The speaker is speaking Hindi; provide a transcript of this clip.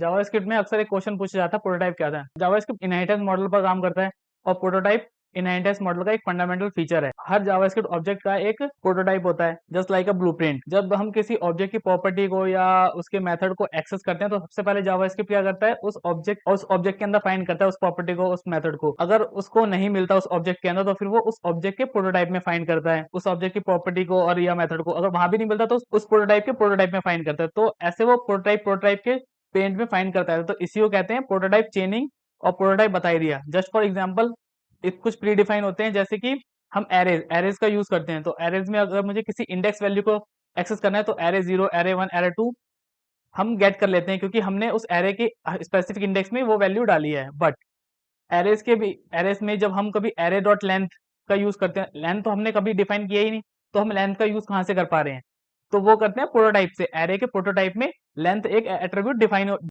जावास्क्रिप्ट में अक्सर एक क्वेश्चन पूछा जाता है, प्रोटोटाइप क्या था। जावास्क्रिप्ट इनहेरिटेंस मॉडल पर काम करता है और प्रोटोटाइप इनहेरिटेंस मॉडल का एक फंडामेंटल फीचर है। हर जावास्क्रिप्ट ऑब्जेक्ट का एक प्रोटोटाइप होता है, जस्ट लाइक अ ब्लूप्रिंट। जब हम किसी ऑब्जेक्ट की प्रॉपर्टी को या उसके मेथड को एक्सेस करते हैं तो सबसे पहले जावास्क्रिप्ट क्या करता है, उस ऑब्जेक्ट के अंदर फाइंड करता है उस प्रॉपर्टी को, उस मेथड को। अगर उसको नहीं मिलता उस ऑब्जेक्ट के अंदर तो फिर वो उस ऑब्जेक्ट के प्रोटोटाइप में फाइंड करता है उस ऑब्जेक्ट की प्रॉपर्टी को और या मेथड को। अगर वहां भी नहीं मिलता तो उस प्रोटोटाइप के प्रोटोटाइप में फाइंड करता है। तो ऐसे वो प्रोटोटाइप के पेंट में फाइंड करता है। तो इसी को कहते हैं प्रोटोटाइप चेनिंग और प्रोटोटाइप बता ही दिया। जस्ट फॉर एग्जांपल कुछ प्री डिफाइन होते हैं, जैसे कि हम एरेज का यूज करते हैं। तो एरेज में अगर मुझे किसी इंडेक्स वैल्यू को एक्सेस करना है तो एरे 0, एरे 1, एरे 2 हम गेट कर लेते हैं, क्योंकि हमने उस एरे के स्पेसिफिक इंडेक्स में वो वैल्यू डाली है। बट एरेज में जब हम कभी एरे डॉट लेंथ का यूज करते हैं, लेंथ तो हमने कभी डिफाइन किया ही नहीं, तो हम लेंथ का यूज कहाँ से कर पा रहे हैं। तो वो करते हैं प्रोटोटाइप से। एरे के प्रोटोटाइप में लेंथ एक एट्रीब्यूट डिफाइन